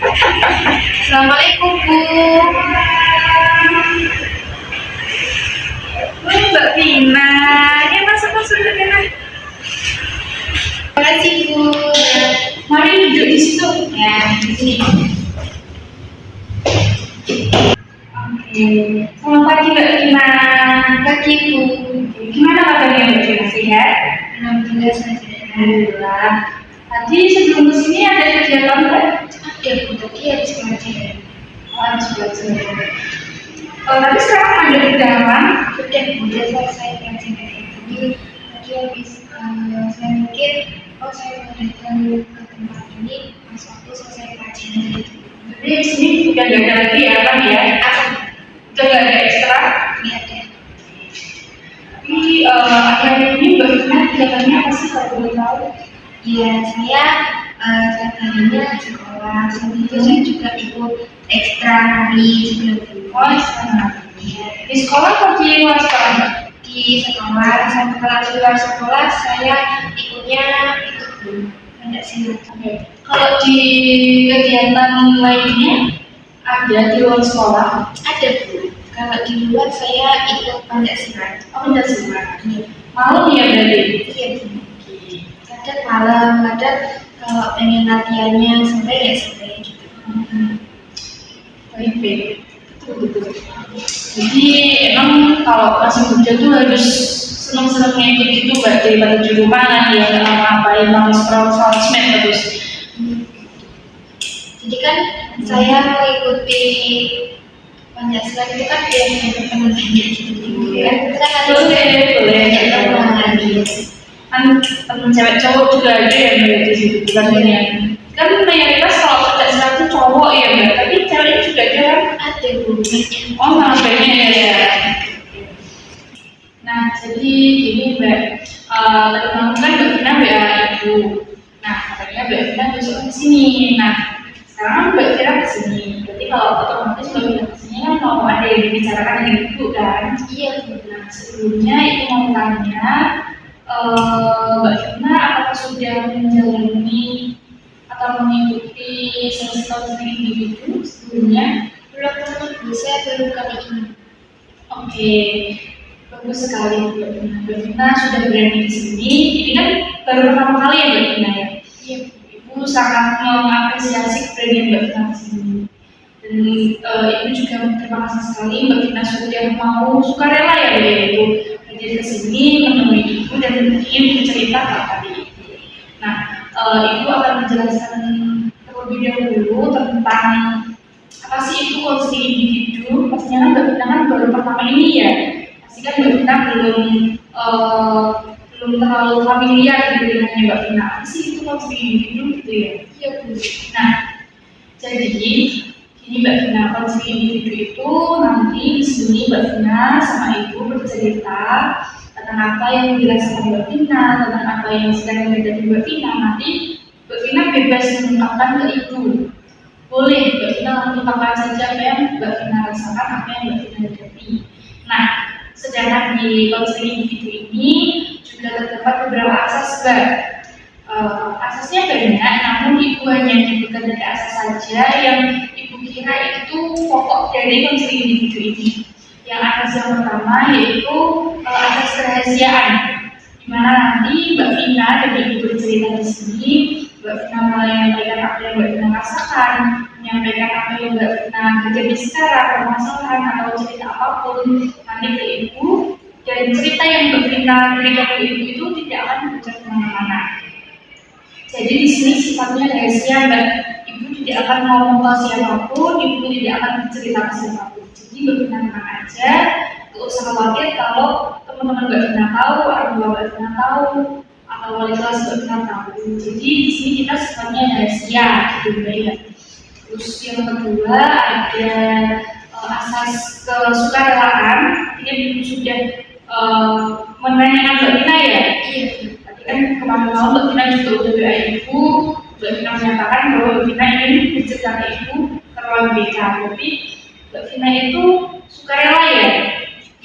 Assalamualaikum Bu. Mbak Vina, ini masuk-masuk Mbak Vina. Terima kasih Bu. Mari duduk di situ. Ya, di sini. Oke. Selamat pagi Mbak Vina. Pagi Bu. Gimana kabarnya Mbak Vina? Sehat? Alhamdulillah sehat. Alhamdulillah. Tadi sebelum kesini ada kegiatan Mbak? Ada Bu, tadi habis belajar. Habis belajar. Tapi sekarang ada di dalam. Sudah selesai belajar tadi habis saya mikir, saya mau datang ke tempat ini pas waktu selesai pelajaran itu. Jadi di sini udah nggak ada lagi ya kan ya? Udah nggak ada ekstra? Nggak ada. Tapi akhir-akhir ini Mbak Vina kegiatannya apa sih kalau boleh tahu? Ya, saya setiap harinya sekolah, selain itu saya juga ikut ekstra nari sebelum itu. Oh, ekstra nari. Di sekolah atau di luar sekolah? Di sekolah, setelah di luar sekolah saya ikutnya itu pendak silat. Kalau di kegiatan lainnya ada di luar sekolah? Ada Bu. Kalau di luar saya ikut pendak silat. Oh, pendak silat. Malam ya berarti? Iya Bu. Kadang malam, kadang kalau pengen latihannya sore ya sore gitu. Baik. Betul. Jadi emang kalau masih muda tuh harus seneng-senengnya ikut gitu Mbak, daripada di rumah nanti ya ngapain scroll sosmed terus. Jadi kan saya mengikuti Pancasila itu kan biar teman-teman banyak gitu ya. Boleh. Kan temen cewek cowok juga ada yang di situ bukan yang kan mayoritas kalau Pancasila itu cowok ya Mbak, tapi cewek juga ada kan? Ada Bu. Oh malah banyak ya. Nah jadi gini Mbak, tadi malam kan Mbak Vina WA Ibu. Nah katanya Mbak Vina besok kesini. Nah sekarang Mbak Vina kesini. Berarti kalau otomatis Mbak Vina kesini kan mau ada yang dibicarakan dengan Ibu kan? Iya Bu. Nah sebelumnya Ibu mau tanya, Mbak Vina apakah sudah menjalani atau mengikuti sesi counseling individu sebelumnya? Belum pernah, saya baru kali ini. Oke, bagus sekali Mbak Vina. Mbak Vina sudah berani di sini. Ini kan baru pertama kali ya Mbak Vina ya? Iya. Ibu sangat mengapresiasi keberanian Mbak Vina di sini. Dan Ibu juga terima kasih sekali Mbak Vina sudah mau sukarela ya Ibu hadir ke sini menemui Ibu dan ingin bercerita tentang Ibu. Nah, Ibu akan menjelaskan terlebih dahulu tentang apa sih itu konseling individu. Pastinya kan Mbak Vina kan baru pertama ini ya. Pasti kan Mbak Vina belum terlalu familiar dengan Mbak Vina. Apa sih itu konseling individu gitu ya? Iya Bu. Nah, jadi ini Mbak Vina, konseling individu itu nanti di sini Mbak Vina sama Ibu bercerita tentang apa yang dirasakan Mbak Vina, tentang apa yang sedang terjadi Mbak Vina. Nanti Mbak Vina bebas mengungkapkan ke Ibu. Boleh Mbak Vina mengungkapkan saja apa yang Mbak Vina rasakan, apa yang Mbak Vina hadapi. Nah, sedangkan di konseling individu ini juga terdapat beberapa asas Mbak. Asasnya banyak, namun Ibu hanya menyebutkan dari asas saja yang Ibu kira itu pokok dari konseling individu ini. Yang asas yang pertama yaitu asas kerahasiaan, di mana nanti Mbak Vina dan Ibu bercerita di sini, Mbak Vina menyampaikan apa yang Mbak Vina rasakan, menyampaikan apa yang Mbak Vina terjadi sekarang, permasalahan atau cerita apapun nanti ke Ibu, dan cerita yang Mbak Vina berikan ke Ibu itu tidak akan bocor kemana-mana. Jadi di sini sifatnya rahasia Mbak. Ibu tidak akan ngomong ke siapapun, Ibu tidak akan bercerita ke siapapun. Jadi Mbak Vina tenang aja, tidak usah khawatir kalau teman-teman Mbak Vina tahu, orang tua Mbak Vina tahu, atau wali kelas Mbak Vina tahu. Jadi di sini kita sifatnya rahasia, gitu Mbak ya. Terus yang kedua ada asas kesukarelaan. Ini Ibu sudah menanyakan Mbak Vina ya. Iya. Kan kemarin malam Mbak Vina juga udah WA Ibu, Mbak Vina menyatakan bahwa Mbak Vina ingin bercerita ke Ibu terlalu beda, tapi Mbak Vina itu sukarela ya?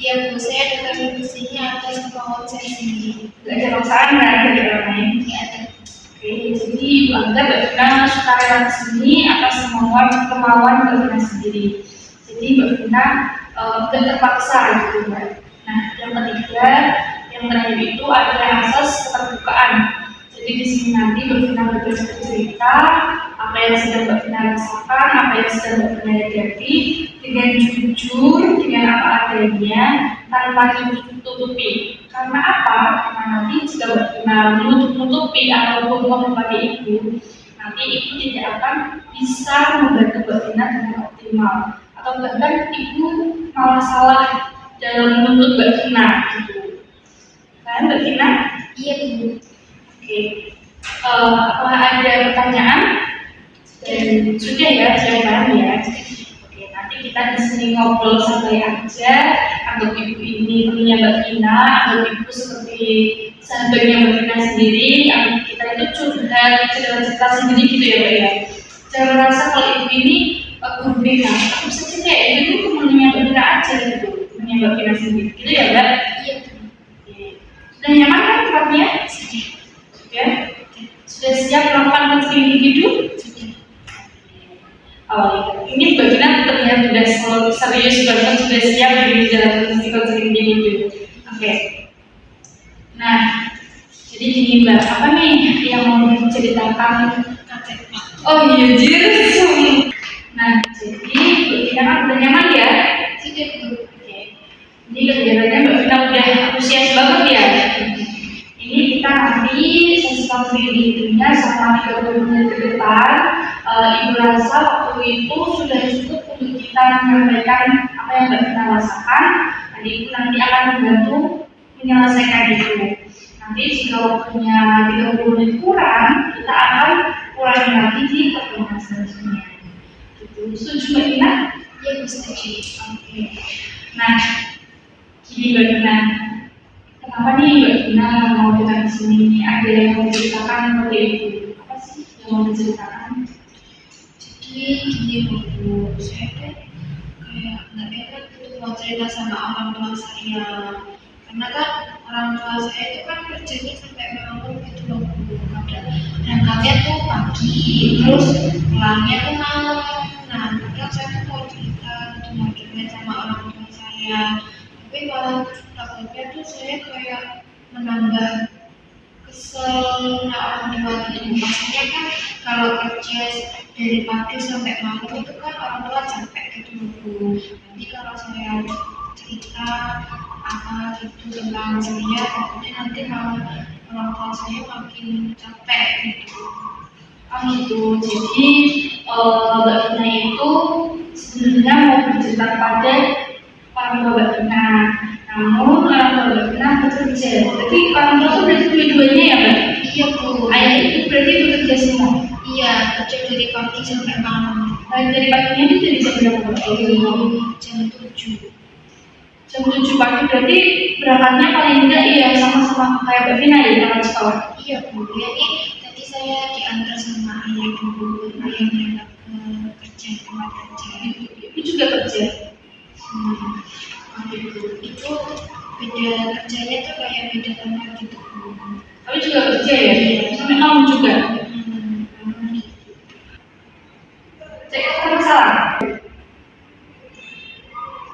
Iya Bu, saya datang ke sini atas kemauan saya sendiri. Nggak ada paksaan kan dari orang lain? Nggak ada. Oke. Oke, jadi Ibu anggap Mbak Vina sukarela di sini atas kemauan Mbak Vina sendiri. Jadi Mbak Vina nggak terpaksa gitu Mbak. Nah, yang ketiga, yang terakhir itu adalah asas keterbukaan. Jadi di sini nanti Mbak Vina bebas bercerita apa yang sedang Mbak Vina rasakan, apa yang sedang Mbak Vina hadapi dengan jujur, dengan apa adanya, tanpa ditutupi. Karena apa? Karena nanti jika Mbak Vina menutup-nutupi atau bohong kepada Ibu, nanti Ibu tidak akan bisa membantu Mbak Vina dengan optimal. Atau bahkan Ibu malah salah dalam menuntut Mbak Vina gitu. Kan Mbak Vina? Iya Bu. Oke. Apakah ada pertanyaan? Dan sudah ya jawaban ya. Oke, nanti kita di sini ngobrol santai aja. Anggap Ibu ini temannya Mbak Vina, anggap Ibu seperti sahabatnya Mbak Vina sendiri. Anggap kita itu curhat cerita sendiri gitu ya Mbak ya. Jangan merasa kalau Ibu ini guru Vina, aku bisa cerita ya, itu temannya Mbak Vina aja gitu, temannya Mbak Vina sendiri, gitu ya Mbak? Iya. Sudah nyaman kan tempatnya? Sudah. Sudah siap melakukan coaching individu? Oh, ini Mbak Vina terlihat sudah serius banget, sudah siap di jalan coaching individu. Oke. Nah, jadi gini Mbak, apa nih yang mau diceritakan? Oh iya, jir. Nah, jadi Mbak Vina kan udah nyaman ya? Sudah Bu. Oke. Ini kegiatannya Mbak Vina udah antusias banget ya? Ini kita nanti sesi counseling individunya selama 30 menit ke depan. Ibu rasa waktu itu sudah cukup untuk kita menyampaikan apa yang Mbak Vina rasakan. Jadi Ibu nanti akan membantu menyelesaikan itu. Nanti jika waktunya 30 menit kurang, kita akan ulangi lagi di pertemuan selanjutnya. Gitu. Setuju Mbak Vina? Iya Bu, setuju. Oke. Nah, gini Mbak Vina. Kenapa nih Mbak Vina mau datang di sini? Ada yang mau diceritakan oleh Ibu? Apa sih yang mau diceritakan? Jadi gini Bu, saya tuh kayak nggak enak gitu mau cerita sama orang tua saya. Karena kan orang tua saya itu kan kerjanya sampai malam gitu loh Bu. Kadang berangkatnya tuh pagi, terus pulangnya tuh malam. Nah, kadang saya tuh mau cerita gitu, mau curhat sama orang tua saya. Tapi malah takutnya tuh saya kayak menambah kesel orang tua gitu. Maksudnya kan kalau kerja dari pagi sampai malam itu kan orang tua capek gitu Bu. Nanti kalau saya cerita apa gitu tentang saya, takutnya nanti malah orang tua saya makin capek gitu. Gitu. Jadi Mbak Vina itu sebenarnya mau bercerita kepada orang tua Mbak Vina. Namun orang tua Mbak Vina bekerja. Jadi orang tua itu berarti dua-duanya ya Mbak? Iya Bu. Ayah itu berarti bekerja semua? Iya, kerja dari pagi sampai malam. Dari paginya itu dari jam berapa? Jam 7. Jam 7 pagi berarti berangkatnya paling tidak ya sama-sama kayak Mbak Vina ya berangkat sekolah? Iya Bu, ya ini tadi saya diantar sama ayah dulu, ayah berangkat ke kerja, tempat kerja. Itu juga kerja? Itu beda kerjanya tuh kayak beda tempat gitu Bu. Tapi juga kerja ya? Sampai malam juga? Cek apa salah?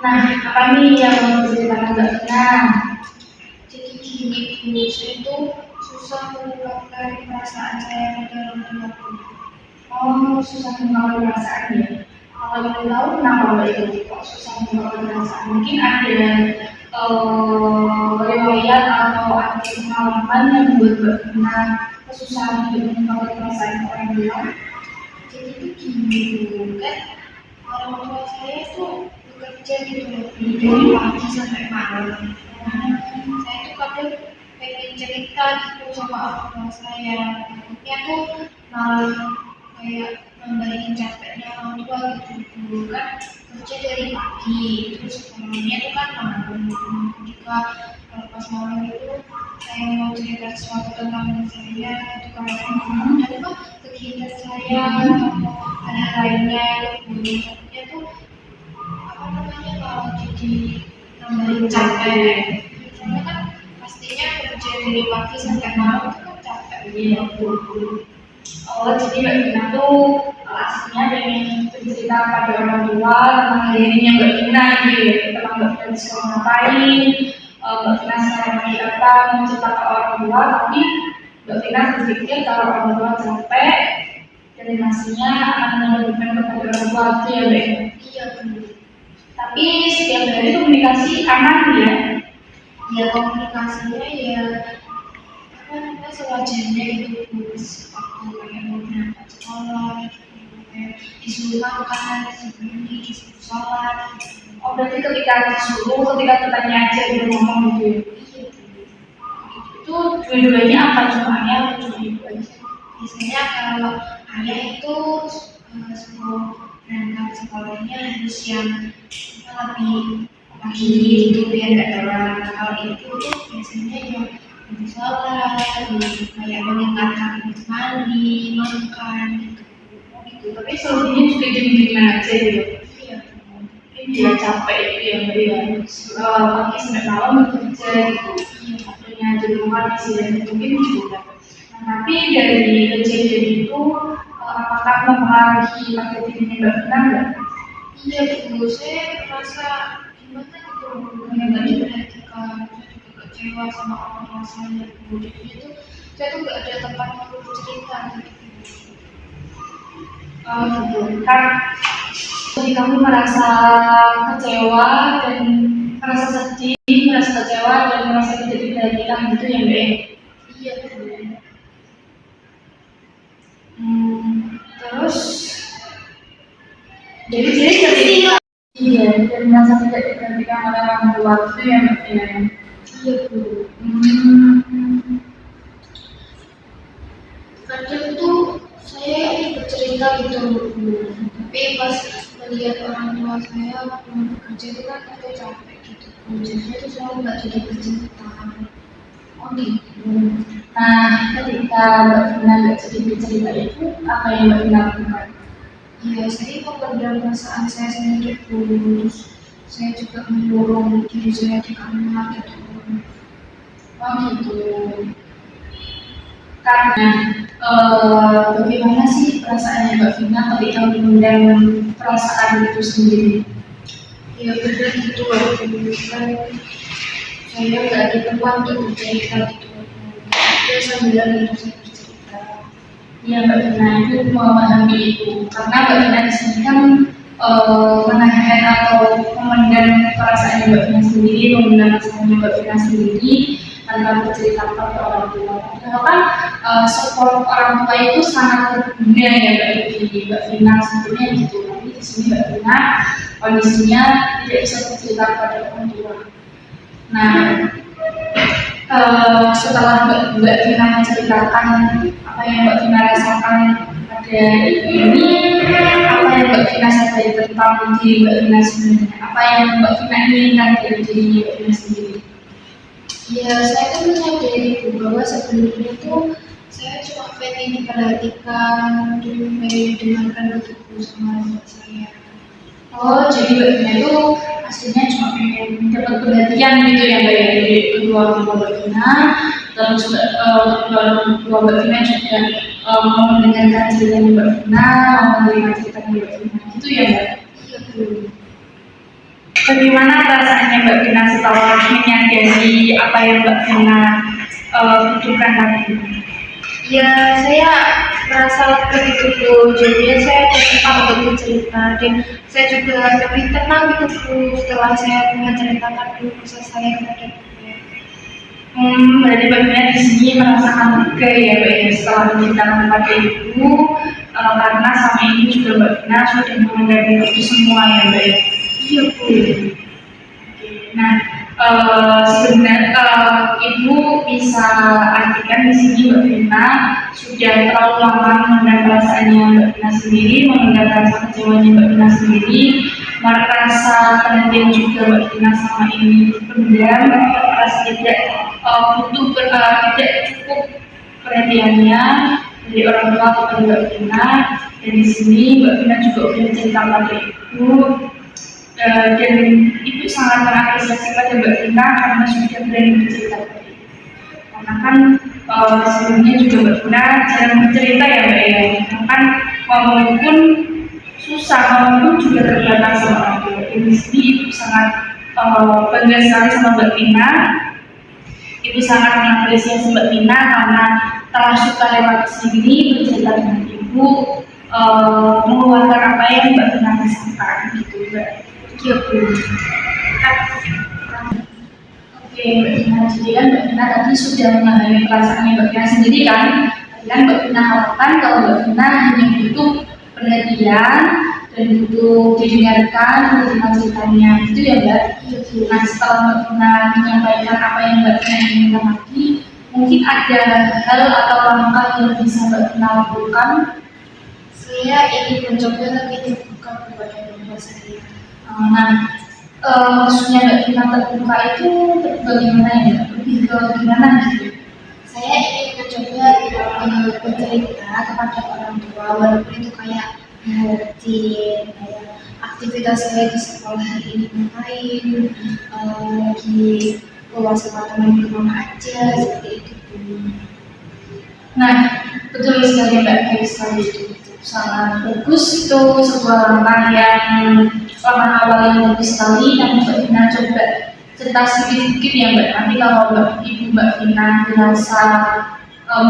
Nah, apa nih yang mau diceritakan Mbak Vina? Jadi gini Bu, saya tuh susah mengungkapkan perasaan saya pada orang tua Bu. Oh, susah mengungkapkan perasaan ya? Kalau boleh tahu kenapa Mbak Ibu kok susah mengungkapkan perasaan? Mungkin ada riwayat atau ada pengalaman yang membuat Mbak Vina kesusahan untuk mengungkapkan perasaan orang tua? Jadi tuh gini Bu, kan orang tua saya tuh bekerja gitu loh Bu, dari pagi sampai malam. Saya tuh kadang pengen cerita gitu sama orang tua saya, takutnya tuh malah kayak nambahin capeknya orang tua gitu Bu. Kan kerja dari pagi, terus pulangnya tuh kan malam. Jika kalau pas malam itu saya mau cerita sesuatu tentang saya, itu kalau ada kegiatan saya atau ada lainnya itu takutnya tuh apa namanya kalau jadi nambahin capek. Soalnya kan pastinya kerja dari pagi sampai malam itu kan capek Jadi jadi Mbak Vina tuh aslinya pengen bercerita pada orang tua tentang dirinya Mbak Vina gitu ya, tentang Mbak Vina sekarang ngapain, Mbak Vina sekarang lagi apa, mau cerita ke orang tua, tapi Mbak Vina berpikir kalau orang tua capek, terima akan memberikan kepada orang tua itu ya Mbak. Iya benar. Tapi setiap hari komunikasi aman ya. Ya komunikasinya ya apa namanya sewajarnya itu waktu kayak mau berangkat sekolah, kayak disuruh makan, disuruh ini, disuruh sholat. Oh berarti ketika disuruh, ketika bertanya aja dia ngomong gitu ya? Iya. Itu dua-duanya apa cuma ayah atau cuma ibu aja? Biasanya kalau ayah itu sebelum berangkat sekolahnya harus yang lebih pagi itu biar nggak telat. Kalau ibu tuh biasanya yang untuk sholat, kayak mengingatkan untuk mandi, makan gitu. Tapi selebihnya juga diem-diem aja gitu. Iya. Dia capek itu yang dia pagi sampai malam bekerja gitu. Akhirnya di rumah disini mungkin juga. Nah, tapi dari kejadian itu apakah mempengaruhi pada dirinya Mbak Vina nggak? Iya Bu, saya merasa gimana gitu, kayak nggak diperhatikan, saya juga kecewa sama orang tua saya Bu. Jadi itu saya tuh nggak ada tempat untuk cerita gitu. Oh gitu. Kan jadi kamu merasa kecewa dan merasa sedih, merasa kecewa dan merasa tidak diperhatikan gitu ya Mbak? Iya Bu. Terus jadi ketika iya dan merasa tidak diperhatikan oleh orang tua itu ya Mbak ya. Iya Bu. Kadang tuh saya bercerita gitu Bu, tapi pas melihat orang tua saya waktu bekerja itu kan aku capek gitu Bu, jadinya tuh saya nggak jadi bercerita. Oh gitu. Nah ketika Mbak Vina nggak jadi bercerita itu apa yang Mbak Vina lakukan? Iya, saya memendam perasaan saya sendiri Bu, terus saya juga mendorong diri saya di kamar gitu. Oh gitu. Karena bagaimana sih perasaannya Mbak Vina ketika memendam perasaan itu sendiri? Ya benar gitu Bu, kan saya nggak ada tempat untuk bercerita gitu. Saya sambil itu saya bercerita. Iya Mbak Vina itu memahami itu karena Mbak Vina di sini kan menahan atau memendam perasaan Mbak Vina sendiri, memendam perasaan Mbak Vina sendiri tanpa bercerita kepada orang tua. Padahal kan support orang tua itu sangat berguna ya bagi Mbak Vina sebetulnya gitu. Tapi di sini Mbak Vina kondisinya tidak bisa bercerita kepada orang tua. Nah, setelah Mbak Vina menceritakan apa yang Mbak Vina rasakan pada ini, apa yang Mbak Vina sadari tentang diri Mbak Vina sebenarnya, apa yang Mbak Vina inginkan dari diri Mbak Vina sendiri? Ya saya kan menyadari bahwa sebelumnya tuh saya cuma pengen diperhatikan, didengarkan begitu sama anak saya. Oh, jadi Mbak Vina itu aslinya cuma pengen dapat perhatian gitu ya Mbak ya dari kedua orang tua Mbak Vina, terus kedua orang tua Mbak Vina juga mau mendengarkan cerita Mbak Vina, mau menerima cerita Mbak Vina, gitu ya Mbak? Iya betul. Bagaimana perasaannya Mbak Vina setelah menyadari apa yang Mbak Vina butuhkan tadi? Ya saya merasa begitu Bu, jadinya saya terbuka untuk bercerita dan saya juga lebih tenang gitu Bu setelah saya menceritakan dulu proses saya kepada beliau. Berarti Mbak Vina di sini merasakan lega ya Mbak ya setelah menceritakan kepada Ibu, karena sama ini juga Mbak Vina sudah mengendalikan itu semua ya Mbak ya. Iya Bu. Nah, sebenarnya Ibu bisa artikan di sini Mbak Vina sudah terlalu lama memendam perasaannya Mbak Vina sendiri, memendam rasa kecewanya Mbak Vina sendiri, merasa penantian juga Mbak Vina sama ini pendam, merasa tidak tidak cukup perhatiannya dari orang tua kepada Mbak Vina. Dan di sini Mbak Vina juga sudah cerita pada Ibu. Dan Ibu sangat mengapresiasi pada Mbak Vina karena sudah berani bercerita tadi. Karena kan sebelumnya juga Mbak Vina jarang bercerita ya Mbak ya, kan ngomong pun susah, ngomong pun juga terbatas sama orang tua. Ibu sendiri ibu sangat bangga sekali sama Mbak Vina. Ibu sangat mengapresiasi Mbak Vina karena telah suka lewat sini bercerita dengan ibu, mengeluarkan apa yang Mbak Vina rasakan gitu Mbak. Iya Bu. Oke Mbak Vina, jadi kan Mbak Vina tadi sudah mengalami perasaannya Mbak Vina sendiri kan. Tadi kan Mbak Vina harapkan kalau Mbak Vina hanya butuh perhatian dan butuh didengarkan, menerima ceritanya gitu ya Mbak. Nah setelah Mbak Vina menyampaikan apa yang Mbak Vina inginkan lagi, mungkin ada hal atau langkah yang bisa Mbak Vina lakukan. Saya ingin mencoba lebih terbuka kepada orang saya. Nah, maksudnya Mbak Vina terbuka itu bagaimana ya? Lebih ke gimana gitu? Saya ingin mencoba bercerita kepada orang tua, walaupun itu kayak rutin, kayak aktivitas saya di sekolah hari ini ngapain, lagi keluar sama teman kemana aja, seperti itu. Nah, betul sekali Mbak, baik sekali itu. Sangat bagus itu sebuah langkah awal yang bagus sekali. Dan Mbak Vina coba cerita sedikit ya Mbak. Nanti kalau Mbak Vina dirasa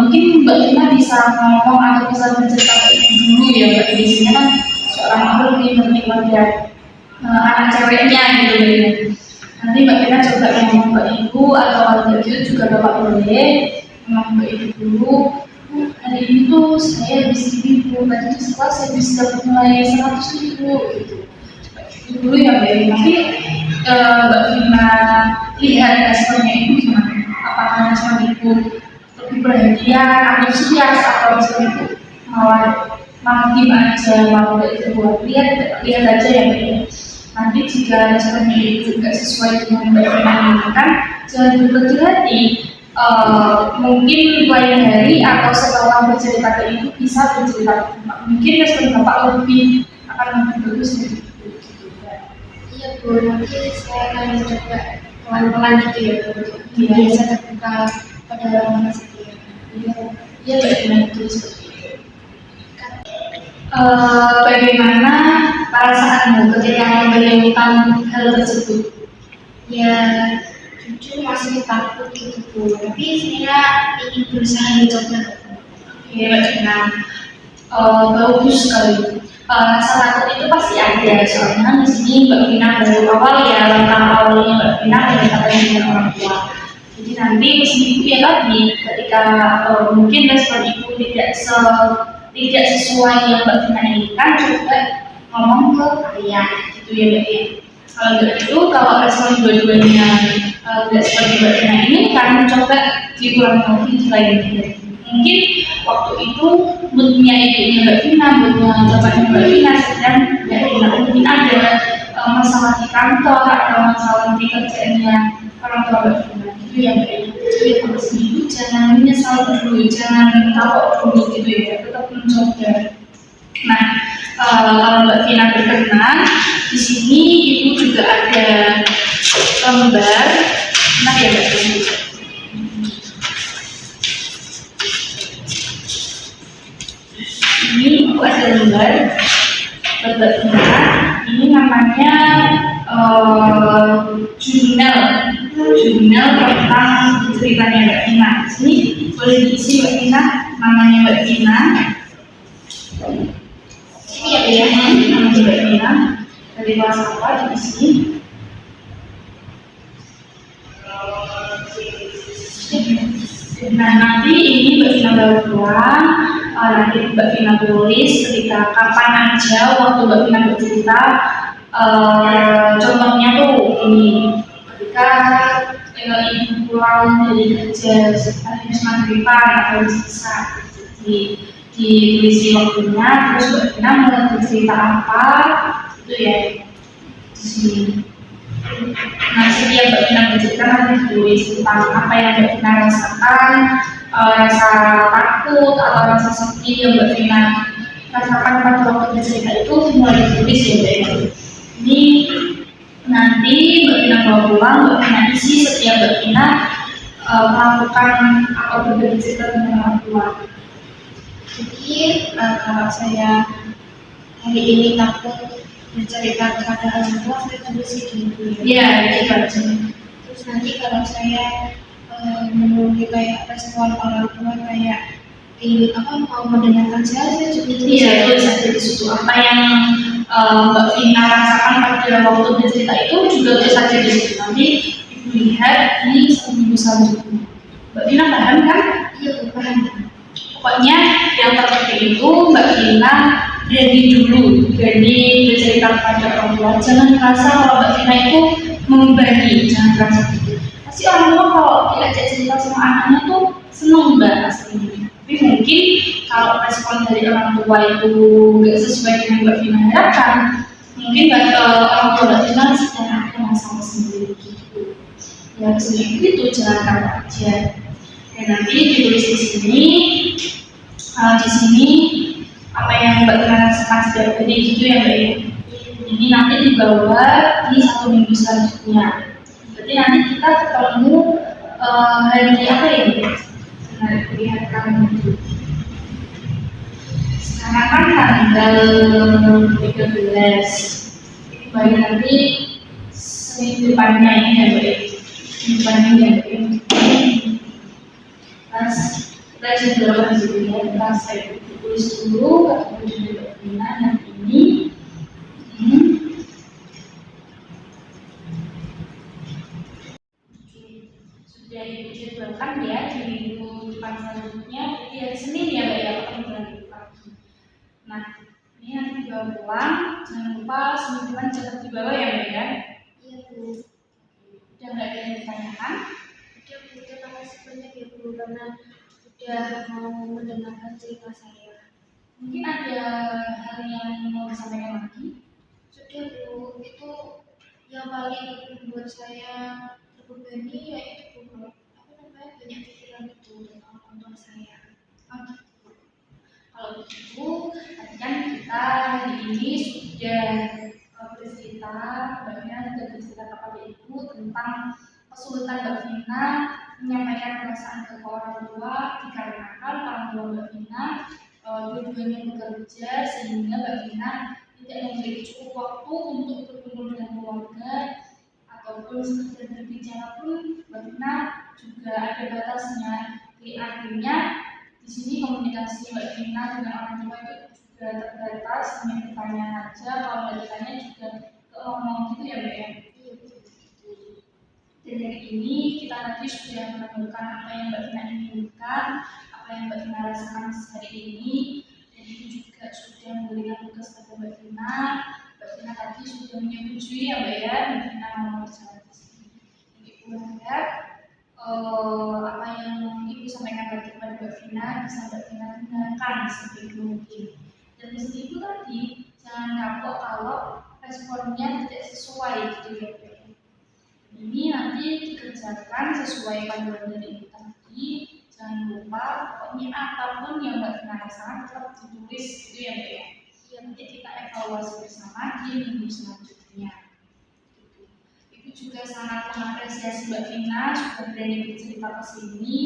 mungkin Mbak Vina bisa ngomong atau bisa bercerita ke ibu dulu ya Mbak. Biasanya kan seorang ibu lebih ngerti pada anak ceweknya gitu ya. Nanti Mbak Vina coba ngomong ke ibu atau kalau gitu juga Bapak boleh ngomong ke ibu dulu. Hari ini tuh saya habis ibu, tadi di sekolah saya bisa mulai 100.000 gitu. Itu dulu ya Mbak. Tapi Mbak Vina lihat responnya ibu gimana? Apakah respon ibu lebih perhatian, antusias atau respon ibu malah gimana aja, mau itu buat lihat aja ya Mbak. Nanti jika responnya ibu tidak sesuai dengan Mbak Vina inginkan, jangan berkecil hati. Mungkin lain hari atau setelah bercerita ke ibu bisa bercerita ke Bapak. Mungkin respon Bapak lebih akan lebih bagus dari ibu gitu ya. Iya Bu, nanti saya akan mencoba pelan-pelan gitu ya Bu, untuk bisa terbuka pada orang saya. Iya Mbak, itu seperti itu. Bagaimana perasaanmu ketika membayangkan hal tersebut? Ya jujur masih takut gitu Bu, tapi saya ingin berusaha mencoba. Ya Mbak Vina, bagus sekali. Rasa takut itu pasti ada, soalnya di sini Mbak Vina baru awal ya, langkah awalnya Mbak Vina berdekatan dengan orang tua. Jadi nanti meski ibu ya tadi, ketika mungkin respon ibu tidak sesuai yang Mbak Vina inginkan, coba ngomong ke ayah gitu ya Mbak ya. Kalau enggak itu, kalau respon dua-duanya tidak seperti Mbak Vina inginkan, coba diulang lagi di lain hari. Mungkin waktu itu moodnya ibunya Mbak Vina, moodnya bapaknya Mbak Vina sedang Mbak Vina mungkin ada masalah di kantor atau masalah di kerjaannya orang tua Mbak Vina gitu ya Mbak. Jadi harus ibu jangan menyesal dulu, jangan kapok dulu gitu ya, tetap mencoba. Nah, kalau Mbak Vina berkenan, di sini ibu juga ada lembar, nah ya Mbak Vina. Ini ibu ada lembar buat Mbak Vina. Ini namanya jurnal tentang ceritanya Mbak Vina. Ini boleh diisi Mbak Vina, namanya Mbak Vina. Ini ya namanya Mbak Vina. Dari kelas apa diisi? Nah nanti ini Mbak Vina baru pulang. Nanti Mbak Vina tulis ketika kapan aja waktu Mbak Vina bercerita. Contohnya tuh ini ketika ibu pulang dari kerja habis maghriban atau sisa, ditulis waktunya, terus Mbak Vina mulai bercerita apa itu ya di sini. Nah setiap Mbak Vina bercerita nanti ditulis tentang apa yang Mbak Vina rasakan, rasa takut atau rasa sedih yang Mbak Vina rasakan pada waktu bercerita itu mulai ditulis ya Mbak Vina. Ini nanti Mbak Vina bawa pulang, Mbak Vina isi setiap Mbak Vina melakukan atau berbagi cerita dengan orang tua? Jadi kalau saya hari ini takut bercerita kepada orang tua, saya tulis di buku. Iya, itu aja. Terus nanti kalau saya menunggu kayak respon orang tua kayak ingin mau mendengarkan saya juga tulis. Iya, tulis aja di situ. Apa yang Mbak Vina rasakan pada waktu bercerita itu juga tulis aja di situ. Nanti Ibu lihat di minggu selanjutnya. Mbak Vina paham kan? Iya, paham. Pokoknya yang terpenting itu Mbak Vina berani dulu, berani bercerita kepada orang tua. Jangan merasa kalau Mbak Vina itu membebani, jangan merasa gitu. Pasti orang tua kalau diajak cerita sama anaknya tuh seneng Mbak aslinya. Tapi mungkin kalau respon dari orang tua itu nggak sesuai dengan Mbak Vina harapkan, mungkin orang tua Mbak Vina sedang ada masalah sendiri gitu. Ya sebenarnya itu jangan kamu aja. Dan nanti ditulis di sini, di sini apa yang Mbak Vina rasakan sejauh ini gitu ya Mbak ya. Ini nanti dibawa di 1 minggu selanjutnya. Berarti nanti kita ketemu hari apa ya Mbak? Hari kuliah kami itu. Sekarang kan tanggal 13. Baru nanti seminggu depannya ini ya Mbak ya. Minggu depannya ya Mbak ya. Kita juga di sini ya, kita saya tulis dulu ketemu dengan Mbak Vina yang ini. Sudah dijadwalkan ya di minggu depan selanjutnya, jadi hari Senin ya Mbak ya, ketemu lagi pagi. Nah, ini nanti dibawa pulang, jangan lupa seminggu depan cepat dibawa ya Mbak ya. Iya Bu. Udah nggak ada yang ditanyakan? Udah Bu, terima kasih banyak ya Bu karena udah mau mendengarkan cerita saya. Mungkin ada hal yang mau disampaikan lagi? Sudah Bu, itu yang paling membuat saya terbebani yaitu banyak pikiran itu tentang orang tua saya. Kalau begitu, tadi kan kita hari ini sudah bercerita, Mbak Vina sudah bercerita kepada Ibu tentang kesulitan Mbak Vina menyampaikan perasaan ke orang tua dikarenakan orang tua Mbak Vina dua-duanya bekerja sehingga Mbak Vina tidak memiliki cukup waktu untuk berkumpul dengan keluarga ataupun sekedar berbicara pun Mbak Vina juga ada batasnya. Jadi akhirnya di sini komunikasi Mbak Vina dengan orang tua itu juga terbatas, hanya bertanya aja, kalau nggak ditanya juga ke ngomong gitu ya Mbak ya. Dan dari ini kita nanti sudah menemukan apa yang Mbak Vina inginkan, apa yang Mbak Vina rasakan hari ini, dan itu juga sudah memberikan tugas kepada Mbak Vina. Mbak Vina tadi sudah menyetujui ya Mbak ya, Mbak Vina mau berjalan di sini. Jadi Ibu harap apa yang Ibu sampaikan tadi kepada Mbak Vina bisa Mbak Vina gunakan sebaik mungkin. Dan mesti Ibu tadi jangan kapok kalau responnya tidak sesuai gitu ya Mbak. Ini nanti dikerjakan sesuai panduan dari Ibu tadi. Jangan lupa pokoknya apapun yang Mbak Vina rasakan tetap ditulis gitu ya Mbak ya. Nanti kita evaluasi bersama di minggu selanjutnya. Ibu juga sangat mengapresiasi Mbak Vina sudah berani bercerita ke sini,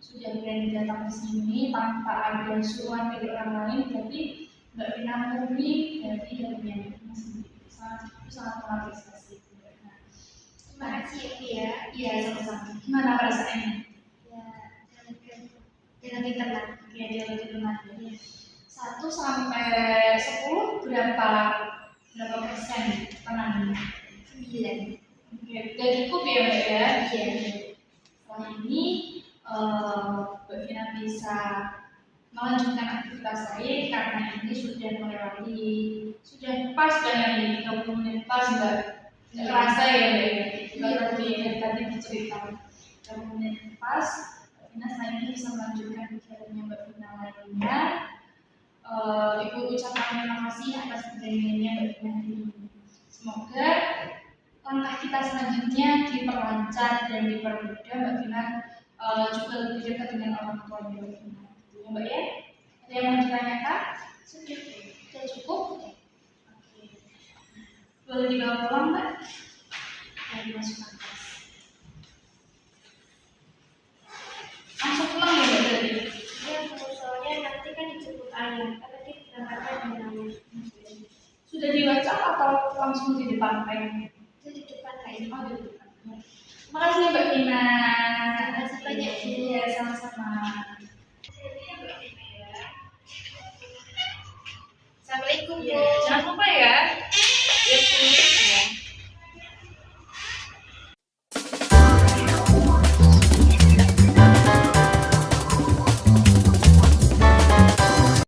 sudah berani datang ke sini tanpa ada suruhan dari orang lain. Berarti Mbak Vina murni dari dirinya sendiri. Sangat mengapresiasi. Terima kasih ya Bu ya. Iya sama-sama. Gimana perasaannya? Ya, dia lebih tenang. Ya dia lebih tenang. 1 sampai 10 berapa persen tenangnya? 9. Udah cukup ya Mbak ya? Iya. Setelah ini Mbak Vina bisa melanjutkan aktivitas lain karena ini sudah melewati, sudah pas banget nih 30 menit pas Mbak. Nggak kerasa ya Mbak ya? Dari tadi diceritakan 30 menit pas. Mbak Vina setelah ini bisa melanjutkan kegiatannya Mbak Vina lainnya. Ibu ucapkan terima kasih atas keberaniannya Mbak Vina hari ini. Semoga langkah kita selanjutnya diperlancar dan dipermudah Mbak Vina juga lebih dekat dengan orang tua Mbak Vina. Ya Mbak ya? Ada yang mau ditanyakan? Sudah cukup? Oke. Boleh dibawa pulang Mbak? Dan dimasukkan kelas. WhatsApp atau langsung di depan pen? Itu di depan kayaknya. Oh, di depan. Makasih ya Mbak Vina. Terima kasih banyak, Bu. Iya, sama-sama. Assalamualaikum, Bu. Iya, jangan lupa ya